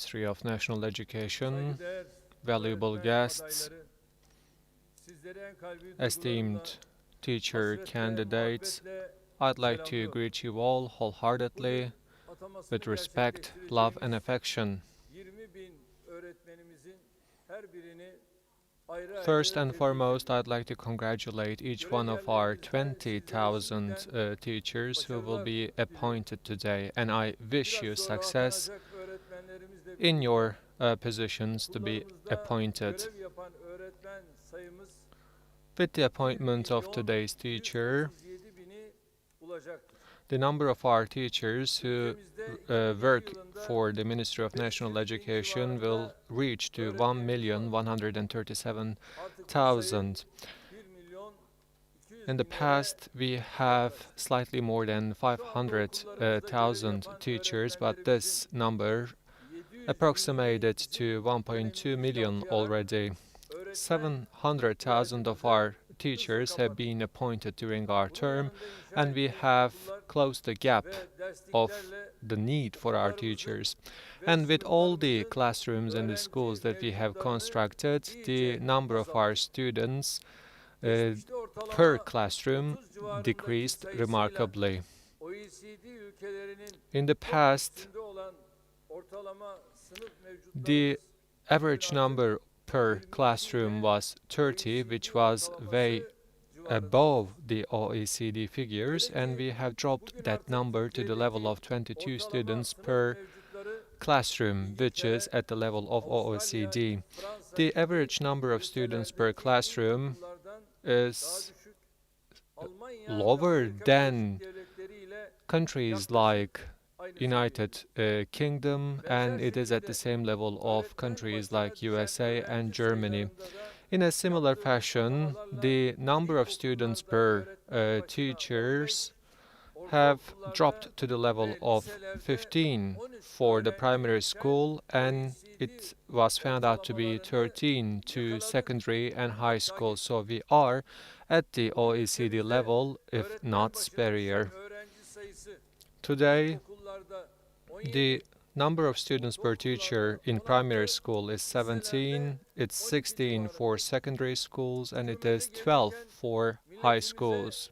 Ministry of National Education, valuable guests, esteemed teacher candidates, I'd like to greet you all wholeheartedly with respect, love, and affection. First and foremost, I'd like to congratulate each one of our 20,000 teachers who will be appointed today, and I wish you success in your positions to be appointed. With the appointment of today's teacher, the number of our teachers who work for the Ministry of National Education will reach to 1,137,000. In the past, we have slightly more than 500,000 teachers, but this number approximated to 1.2 million already. 700,000 of our teachers have been appointed during our term, and we have closed the gap of the need for our teachers. And with all the classrooms and the schools that we have constructed, the number of our students per classroom decreased remarkably. In the past, the average number per classroom was 30, which was way above the OECD figures, and we have dropped that number to the level of 22 students per classroom, which is at the level of OECD. The average number of students per classroom is lower than countries like United Kingdom, and it is at the same level of countries like USA and Germany. In a similar fashion, the number of students per teachers have dropped to the level of 15 for the primary school, and it was found out to be 13 to secondary and high school. So we are at the OECD level, if not superior. Today, the number of students per teacher in primary school is 17, it's 16 for secondary schools, and it is 12 for high schools.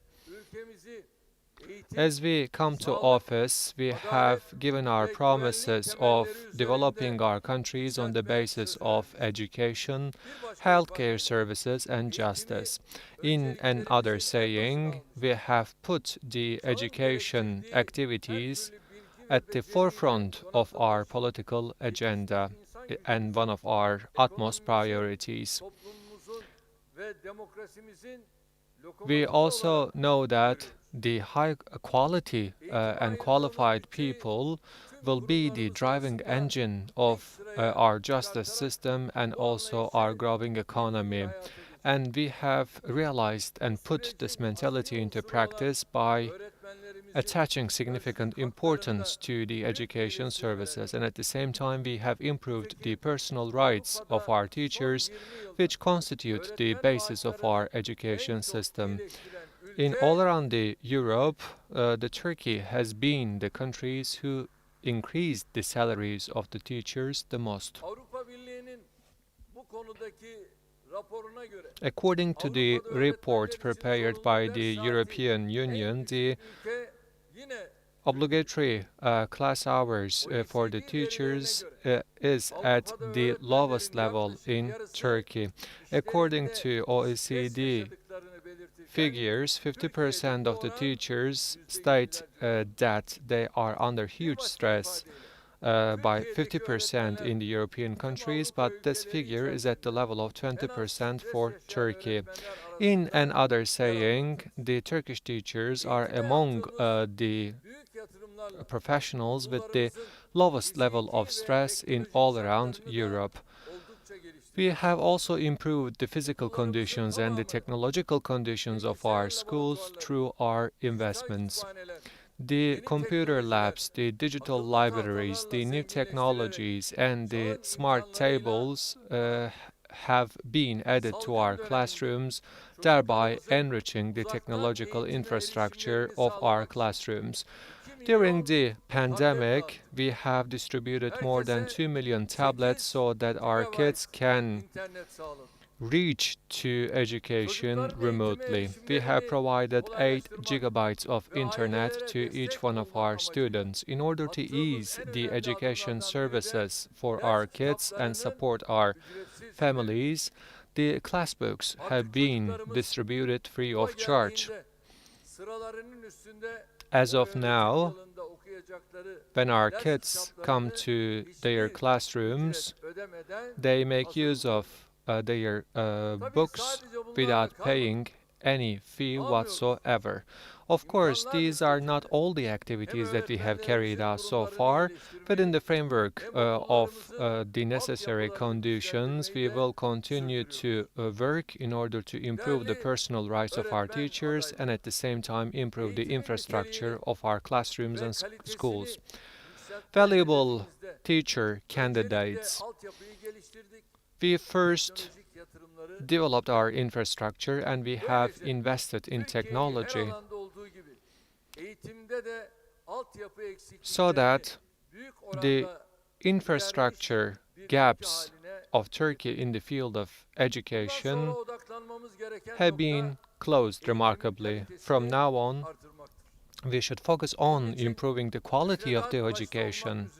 As we come to office, we have given our promises of developing our countries on the basis of education, healthcare services, and justice. In another saying, we have put the education activities at the forefront of our political agenda and one of our utmost priorities. We also know that the high quality and qualified people will be the driving engine of our justice system and also our growing economy. And we have realized and put this mentality into practice by attaching significant importance to the education services, and at the same time we have improved the personal rights of our teachers, which constitute the basis of our education system. In all around the Europe, the Turkey has been the countries who increased the salaries of the teachers the most. According to the report prepared by the European Union, the obligatory class hours for the teachers is at the lowest level in Turkey. According to OECD figures, 50% of the teachers state that they are under huge stress by 50% in the European countries, but this figure is at the level of 20% for Turkey. In another saying, the Turkish teachers are among the professionals with the lowest level of stress in all around Europe. We have also improved the physical conditions and the technological conditions of our schools through our investments. The computer labs, the digital libraries, the new technologies, and the smart tables have been added to our classrooms, thereby enriching the technological infrastructure of our classrooms. During the pandemic, we have distributed more than 2 million tablets so that our kids can reach to education remotely. We have provided 8 gigabytes of internet to each one of our students in order to ease the education services for our kids and support our families. The class books have been distributed free of charge. As of now, when our kids come to their classrooms, they make use of their books without paying any fee whatsoever. Of course, these are not all the activities that we have carried out so far, but in the framework of the necessary conditions, we will continue to work in order to improve the personal rights of our teachers and at the same time improve the infrastructure of our classrooms and schools. Valuable teacher candidates. We first developed our infrastructure and we have invested in technology so that the infrastructure gaps of Turkey in the field of education have been closed remarkably. From now on, we should focus on improving the quality of the education.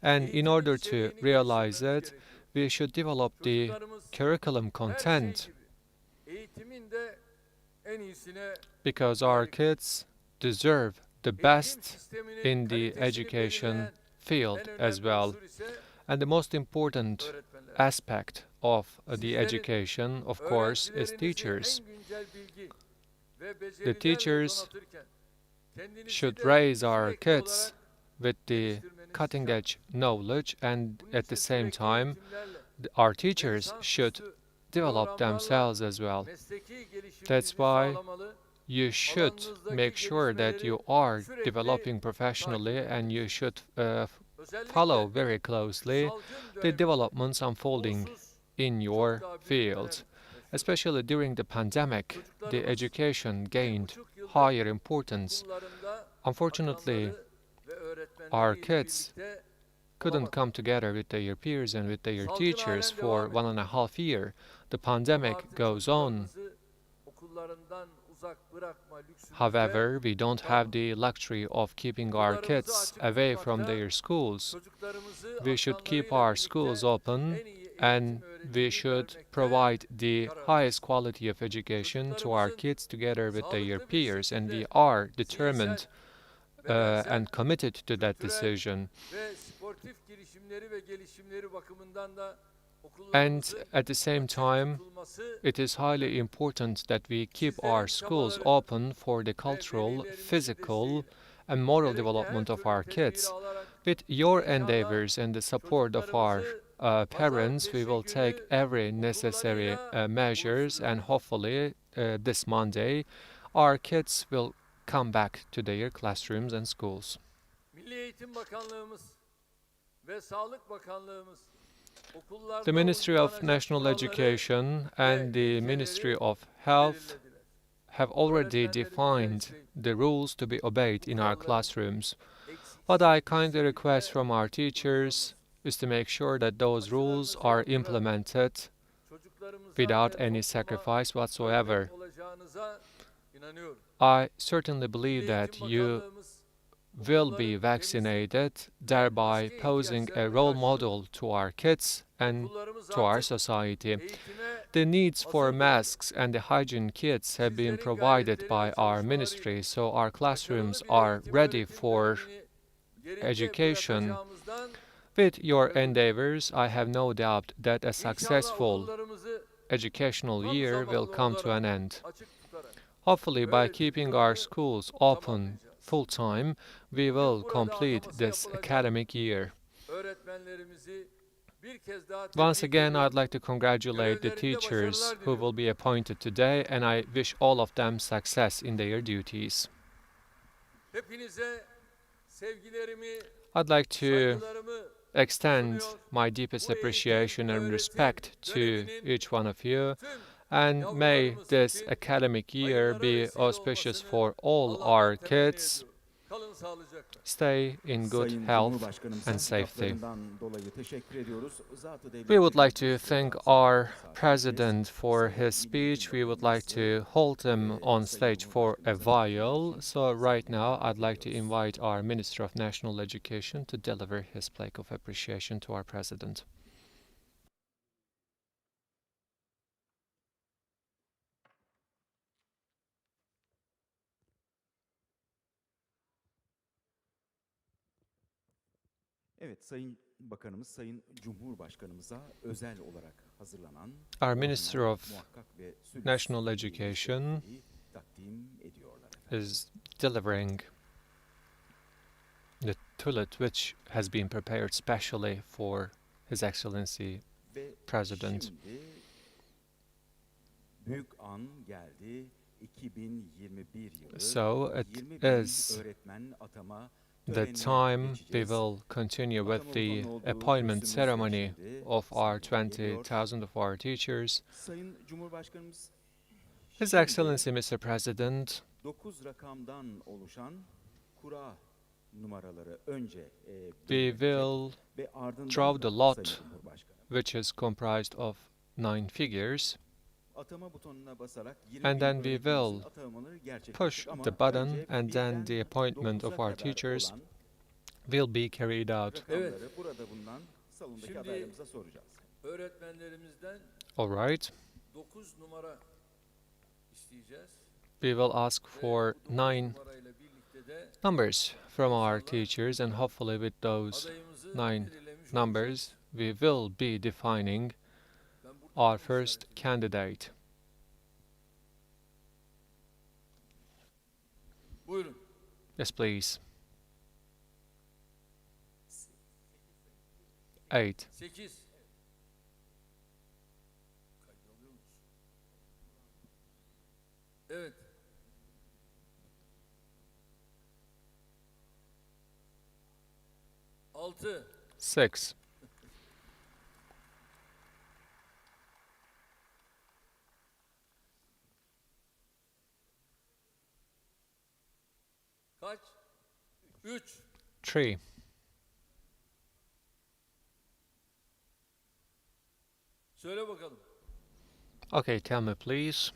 And in order to realize it, we should develop the curriculum content because our kids deserve the best in the education field as well. And the most important aspect of the education, of course, is teachers. The teachers should raise our kids with the cutting-edge knowledge, and at the same time, our teachers should develop themselves as well. That's why you should make sure that you are developing professionally and you should follow very closely the developments unfolding in your field. Especially during the pandemic, the education gained higher importance. Unfortunately, our kids couldn't come together with their peers and with their teachers for 1.5 years. The pandemic goes on. However, we don't have the luxury of keeping our kids away from their schools. We should keep our schools open and we should provide the highest quality of education to our kids together with their peers, and we are determined and committed to that decision. And at the same time, it is highly important that we keep our schools open for the cultural, physical, and moral development of our kids. With your endeavors and the support of our parents, we will take every necessary measures, and hopefully this Monday, our kids will come back to their classrooms and schools. The Ministry of National Education and the Ministry of Health have already defined the rules to be obeyed in our classrooms. What I kindly request from our teachers is to make sure that those rules are implemented without any sacrifice whatsoever. I certainly believe that you will be vaccinated, thereby posing a role model to our kids and to our society. The needs for masks and the hygiene kits have been provided by our ministry, so our classrooms are ready for education. With your endeavors, I have no doubt that a successful educational year will come to an end. Hopefully, by keeping our schools open full-time, we will complete this academic year. Once again, I'd like to congratulate the teachers who will be appointed today, and I wish all of them success in their duties. I'd like to extend my deepest appreciation and respect to each one of you, and may this academic year be auspicious for all our kids, stay in good Sayın health Cumhurbaşkanımıza and safety. cevaplarından dolayı teşekkür ediyoruz. Zat-ı We would devletleri like to bu thank sırada our misafirimiz, president for Sayın his Milli speech. We would like Başkanımızı to hold him on Sayın stage for a Cumhurbaşkanımıza while. için So right now sahneye I'd like to ediyoruz. invite our Minister of National Education to deliver his plaque of appreciation to our president. Evet, Sayın Bakanımız, Sayın Cumhurbaşkanımıza özel olarak hazırlanan Our Minister orijinal, of muhakkak ve sülüs National hediyemizi Education takdim ediyorlar efendim. is delivering the tulip which has been prepared specially for His Excellency Ve President. şimdi büyük an geldi. 2021 yılı So it 20.000 is öğretmen atama the törenine time we geçeceğiz. will continue with Atama the butonu olduğu appointment kürsümüz ceremony şimdi of our sahneye geliyor. 20,000 of our teachers. Sayın Cumhurbaşkanımız, His şimdi Excellency Mr. President, 9 rakamdan oluşan kura numaraları önce we belirlenecek will ve ardından draw the da lot Sayın Cumhurbaşkanı which is comprised of 9 figures, atama butonuna basarak and then 20.000 we öğretmenimizin will atamaları push gerçekleşecek ama the button önce and then birden the appointment 9'a of our kadar teachers olan will be carried out. rakamları burada bulunan salondaki Şimdi adaylarımıza soracağız. öğretmenlerimizden All right. 9 numara isteyeceğiz. We will ask for Ve bu 9 numarayla birlikte de numbers from our teachers, and hopefully with those adayımızı 9 belirlemiş numbers, olacağız. we will be defining Ben burada our çok first işaret ediyorum. candidate. Buyurun. Yes, please. 8. 8. Kaydalıyor musun? Evet. 6. 6. Kaç? 3. 3. Söyle bakalım. Okay, tell me please.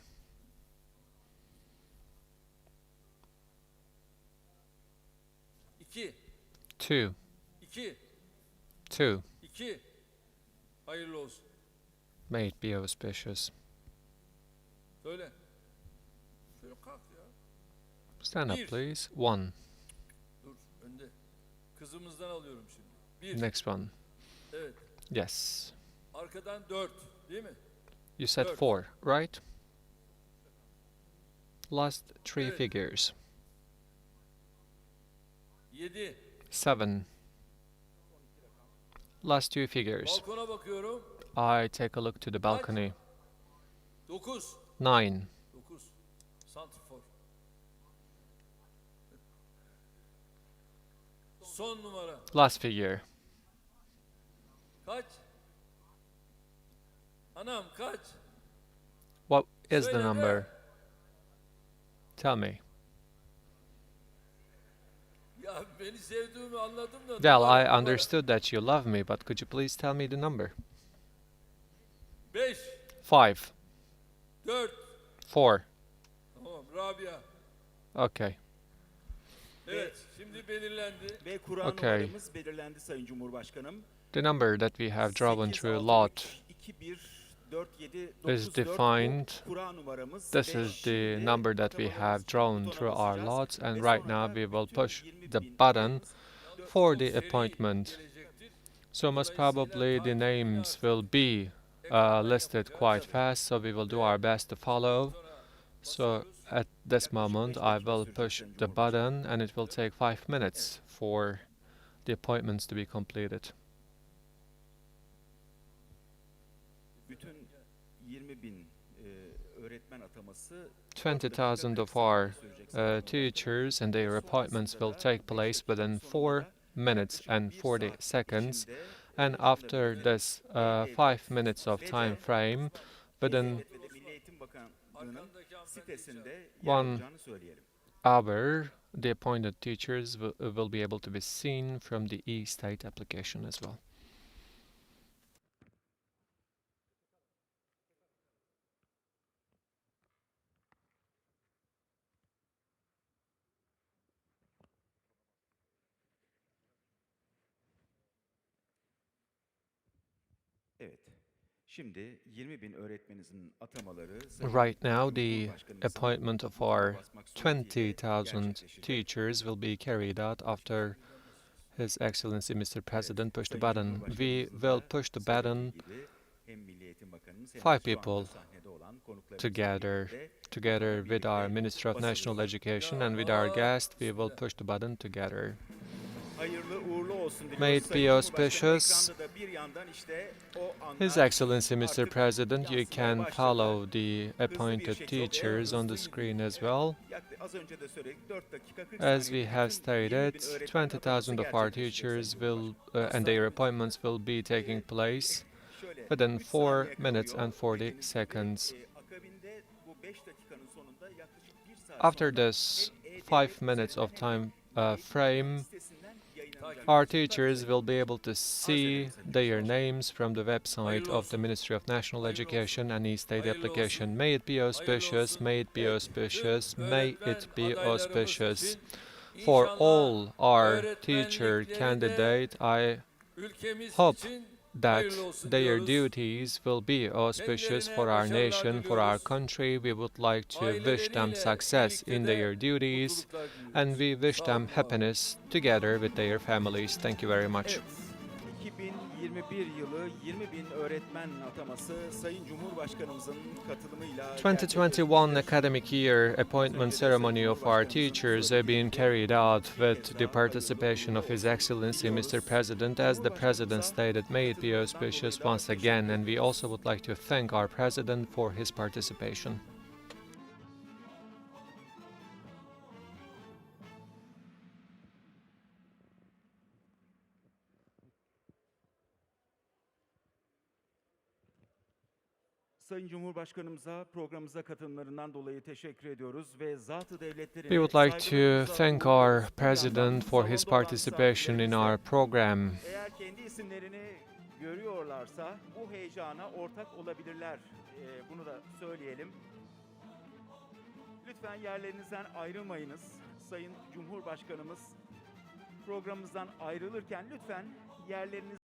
2. 2. 2. 2. 2. Hayırlı olsun. May it be auspicious. Söyle. Şöyle kalk ya. Stand up, Bir. please. 1. Dur önde. Kızımızdan alıyorum şimdi. 1. Next one. Evet. Yes. Arkadan 4. Değil mi? You said Third. 4, right? Last 3 Evet. figures. 7. 7. Last 2 figures. Balkona bakıyorum. I take a look to the balcony. 9. 9. 9. Santrfor. Son numara. Last figure. Kaç? Anam kaç? What is the Söyle de. number? Tell me. Ya beni sevdiğimi anladım da. Well, numara, I numara. understood that you love me, but could you please tell me the number? 5. 5. 4. 4. Tamam Rabia. Okay. Evet şimdi belirlendi. Ve kura Okay. numaramız belirlendi Sayın Cumhurbaşkanım. The number that we have drawn 8, through 6, lot 2, 1, 4, 7, 9, is 4 defined. bu kura numaramız. This Ve is the şimdi number that we atamalarımız have için drawn butona through our basacağız lots, and ve right sonra now da we will bütün push 20.000 the button adayımız for Çok the seri appointment. gelecektir. So most Dolayısıyla probably the takibini names artık will be ekranda listed yapacağız. quite fast, so we will do our best to follow. Sonra So basıyoruz. at this moment I will push the button, and it will take 5 minutes for the appointments to be completed. bütün 20.000 öğretmen ataması 20,000 of our teachers and their appointments will take place within 4 minutes and 40 seconds, and after this 5 minutes of time frame, within Milli Eğitim Bakanlığı'nın Arkandaki hanımefendi sitesinde yer One alacağını söyleyelim. hour, the appointed teachers will be able to be seen from the e-state application as well. Evet. Şimdi 20.000 öğretmenimizin atamaları Right now, the Cumhurbaşkanımızın appointment of butona our basmak suretiyle 20,000 gerçekleşecek. teachers will be carried out after His Excellency Mr. President pushed the Sayın button. We Cumhurbaşkanımızın will da push the söylediği button gibi hem Milli Eğitim Bakanımız hem de 5 şu anda people sahnede olan konuklarımızla together birlikte together butona with our birlikte Minister of National basılıyor. Education and with our guest. We will Bismillah. push the button together. Hayırlı uğurlu olsun diliyoruz. May it Sayın be Cumhurbaşkanım, auspicious. ekranda da bir yandan işte o His anlar Excellency Mr. artık President, you yansımaya can başladı. follow the Hızlı bir appointed şekilde, teachers on the hızlı screen gidiyor. as well. Az önce de söyledik 4 dakika 40 As saniye we have bütün 20.000 stated, öğretmen ataması 20,000 of our gerçekleşecek teachers Sayın will Cumhurbaşkanım. and their appointments will be taking place Şöyle within 3 4 saniye minutes kalıyor and 40 dediğiniz gibi. seconds. Akabinde bu 5 dakikanın sonunda yaklaşık 1 saat After sonra this hem 5 E-Devlet minutes of üzerinden time hem Milli frame, Eğitim sitesinden yayınlanacak. our teachers will be able to see Sayın their Cumhurbaşkanım. names from the website Hayırlı of the olsun. Ministry of National Hayırlı Education and e-state Hayırlı application. olsun. May it be auspicious, olsun. may it be Evet, auspicious, tüm may öğretmen it be adaylarımız auspicious. için For inşallah all our teacher öğretmenlikleri de candidate, I ülkemiz hope için that hayırlı olsun their diyoruz. duties will be auspicious Kendilerine for our başarılar nation, for our diliyoruz. country. We would like to wish them Aileleriyle success in birlikte de their duties, mutluluklar diliyoruz. and we wish Sağ them olun, var olun. happiness together with their families. Thank you very much. Evet, 2021 yılı 20.000 öğretmen ataması Sayın Cumhurbaşkanımızın katılımıyla 2021 academic year appointment ceremony of our teachers are being carried out with the participation of His Excellency Mr. President. As the President stated, may it be auspicious once again, and we also would like to thank our President for his participation. Sayın Cumhurbaşkanımıza programımıza katılımlarından dolayı teşekkür ediyoruz ve zatı devletlerine We would like to saygılarımızla thank our uğurluyoruz. Bir President yandan for his salonda olan participation in our misafirlerimiz de program. eğer kendi isimlerini görüyorlarsa bu heyecana ortak olabilirler. Bunu da söyleyelim. Lütfen yerlerinizden ayrılmayınız. Sayın Cumhurbaşkanımız programımızdan ayrılırken lütfen yerleriniz